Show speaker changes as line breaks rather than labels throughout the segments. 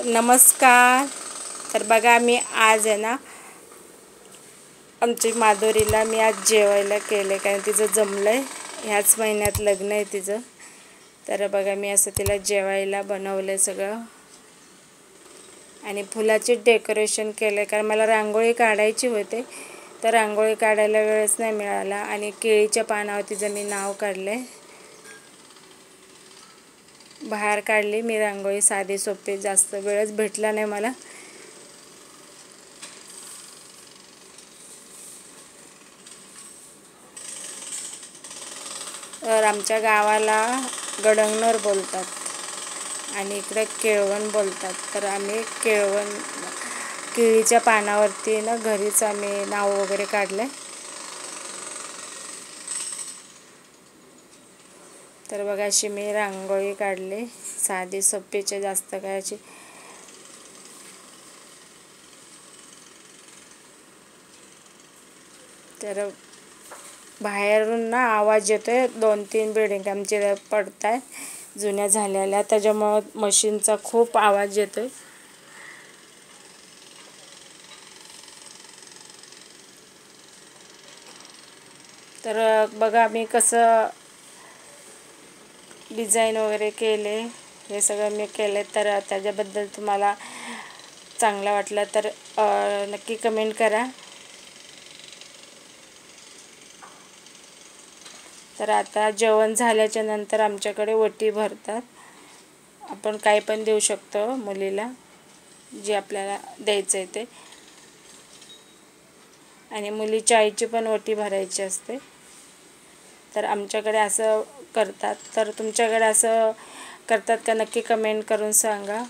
नमस्कार. तर बघा मी आज आहे ना आमची माधुरीला मी आज जेवायला केले कारण तिचं जमलं आहे. ह्याच महिन्यात लग्न आहे तिचं. तर बघा मी असं तिला जेवायला बनवलं आहे सगळं आणि फुलाचे डेकोरेशन केलं कारण मला रांगोळी काढायची होते. तर रांगोळी काढायला वेळच नाही मिळाला आणि केळीच्या पानावर तिचं मी नाव काढलं आहे. बाहेर काढली मी रांगोळी साधी सोपी, जास्त वेळच भेटला नाही मला. तर आमच्या गावाला गडंगनर बोलतात आणि इकडे केळवण बोलतात. तर आम्ही केळीच्या पानावरती ना घरीच आम्ही नाव वगैरे काढलं. तर बघा अशी मी रांगोळी काढली साधी सोपीची, जास्त काय अशी. तर बाहेरून ना आवाज येतोय, 2-3 बिल्डिंग आमचे पडत आहे जुन्या झालेल्या, त्याच्यामुळं मशीनचा खूप आवाज येतोय. तर बघा मी कसं डिझाईन वगैरे केले, हे सगळं मी केले. तर त्याच्याबद्दल तुम्हाला चांगलं वाटलं तर नक्की कमेंट करा. तर आता जेवण झाल्याच्या नंतर आमच्याकडे ओटी भरतात. आपण काही पण देऊ शकतो मुलीला जे आपल्याला द्यायचं आहे ते. आणि मुलीच्या आईची पण ओटी भरायची असते. तर आमच्याकडे असं करतात. तर तुमच्याकडे असं करतात का नक्की कमेंट करून सांगा,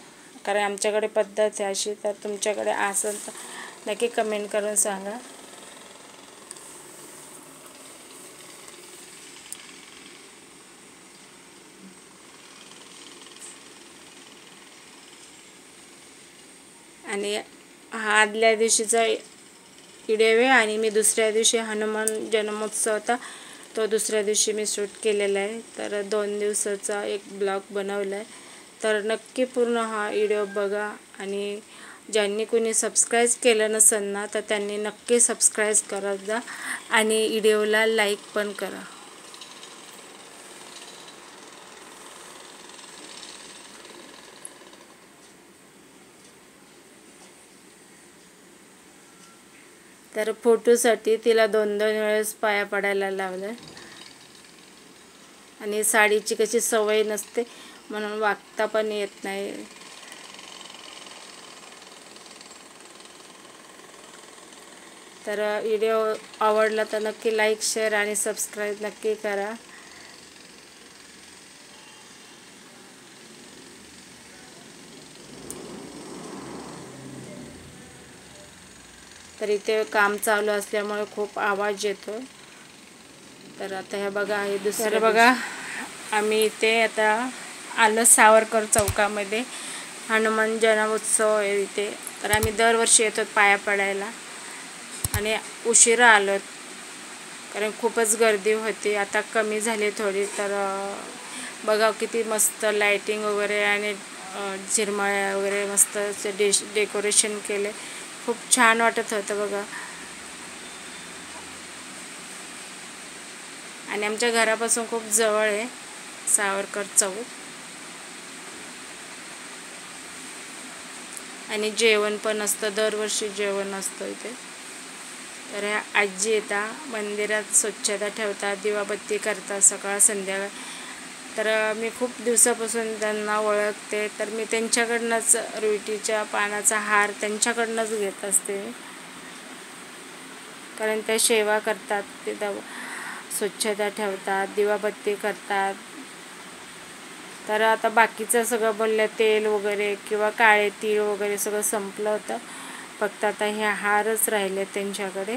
कारण आमच्याकडे पद्धत आहे अशी. तर तुमच्याकडे असेल तर नक्की कमेंट करून सांगा. आणि हा आदल्या दिवशीचा व्हिडिओ आहे आणि मी दुसऱ्या दिवशी हनुमान जन्मोत्सव होता तो दुसऱ्या दिवशी मी शूट केलेला आहे. तर 2 दिवसाचा एक ब्लॉग बनवला आहे. तर नक्की पूर्ण हा व्हिडिओ बघा आणि ज्यांनी कोणी सबस्क्राईब केलं नसेल ना तर त्यांनी नक्की सबस्क्राईब करत जा आणि व्हिडिओला लाईक पण करा. तर फोटोसाठी तिला 2-2 वेळेस पाया पडायला लावलं आणि साडीची कशी सवय नसते म्हणून वागता पण येत नाही. तर व्हिडिओ आवडला तर नक्की लाईक, शेअर आणि सबस्क्राईब नक्की करा. तर इथे काम चालू असल्यामुळे खूप आवाज येतो. तर आता हे बघा हे दुसरं बघा आम्ही इथे आता आलो सावरकर चौकामध्ये. हनुमान जन्मोत्सव आहे इथे. तर आम्ही दरवर्षी येतो पाया पडायला आणि उशिरा आलो कारण खूपच गर्दी होती. आता कमी झाली थोडी. तर बघा किती मस्त लाईटिंग वगैरे आणि झिरमळ्या वगैरे मस्त डेकोरेशन केले. खूप छान वाटत होतं बघा. आणि आमच्या घरापासून खूप जवळ आहे सावरकर चौक. आणि जेवण पण असतं, दरवर्षी जेवण असतं इथे. तर ह्या आजी येतात मंदिरात, स्वच्छता ठेवतात, दिवाबत्ती करतात सकाळ संध्याकाळ. तर मी खूप दिवसापासून त्यांना ओळखते. तर मी त्यांच्याकडनंच रुईच्या पानाचा हार त्यांच्याकडनंच घेत असते कारण त्या सेवा करतात, तिथं स्वच्छता ठेवतात, दिवाबत्ती करतात. तर आता बाकीचं सगळं बोललं तेल वगैरे किंवा काळे तीळ वगैरे सगळं संपलं होतं. फक्त आता हे हारच राहिले त्यांच्याकडे.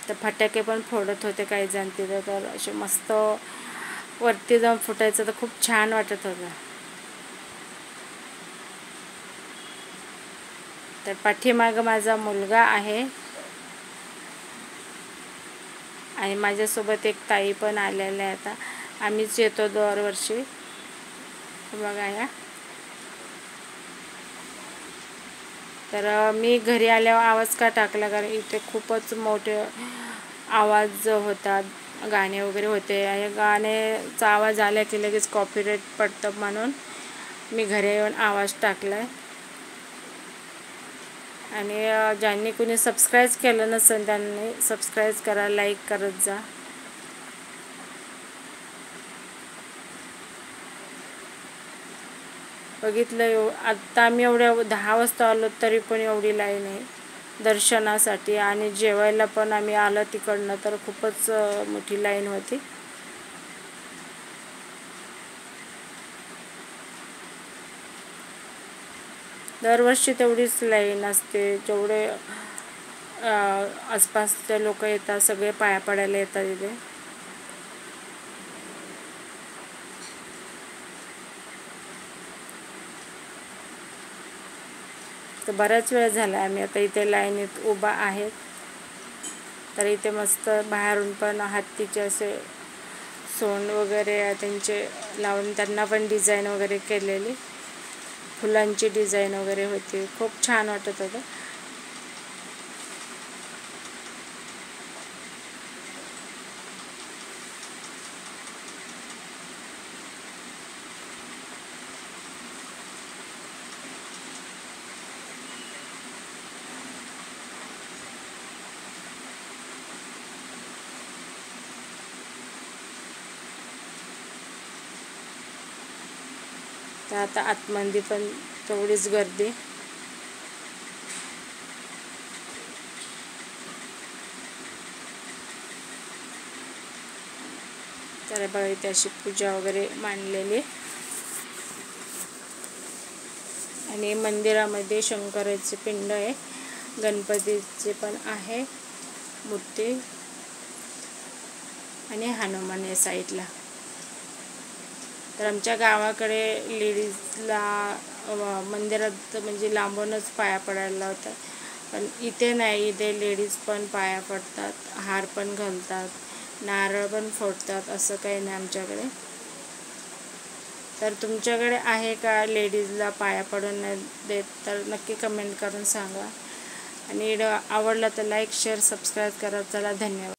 तर फटाके पण फोडत होते काही जण तिथं. तर असे मस्त वरती जाऊन फुटायचं तर खूप छान वाटत होतं. तर पाठीमागं माझा मुलगा आहे. आणि माझ्यासोबत एक ताई पण आलेल्या आहे. आता आम्हीच येतो दरवर्षी. बघा या. तर मी घरी आल्यावर आवाज का टाकला, कारण इथे खूपच मोठे आवाज होतात, गाणे वगैरे होते. आणि गाण्याचा आवाज आला की लगेच कॉपीराईट पडतं, म्हणून मी घरी येऊन आवाज टाकला आहे. आणि ज्यांनी कोणी सबस्क्राईब केलं नसेल त्यांनी सबस्क्राईब करा, लाईक करत जा. बघितलं आत्ता आम्ही एवढ्या 10 वाजता आलो तरी पण एवढी लाईन आहे दर्शनासाठी. आणि जेवायला पण आम्ही आलो तिकडनं तर खूपच मोठी लाईन होती. दरवर्षी तेवढीच लाईन असते. जेवढे आसपासचे लोक येतात सगळे पाया पडायला येतात इथे. तर बराच वेळ झाला आम्ही आता इथे लाईनीत उभा आहेत. तर इथे मस्त बाहेरून पण हत्तीचे असे सोंड वगैरे त्यांचे लावून त्यांना पण डिझाईन वगैरे केलेली, फुलांची डिझाईन वगैरे होती. खूप छान वाटत होतं. तर आता आतमध्ये पण तेवढीच गर्दी. तर बघा इथे अशी पूजा वगैरे मांडलेली. आणि मंदिरामध्ये शंकराचे पिंड आहे, गणपतीचे पण आहे मूर्ती, आणि हनुमान आहे साईडला. तर आमच्या गावाकडे लेडीजला मंदिरात म्हणजे लांबूनच पाया पडायला लावतात, पण इथे नाही. इथे लेडीज पण पाया पडतात, हार पण घालतात, नारळ पण फोडतात. असं काही नाही आमच्याकडे. तर तुमच्याकडे आहे का लेडीजला पाया पडून देत, तर नक्की कमेंट करून सांगा. आणि आवडलं तर लाईक शेअर सबस्क्राईब करा. चला, धन्यवाद.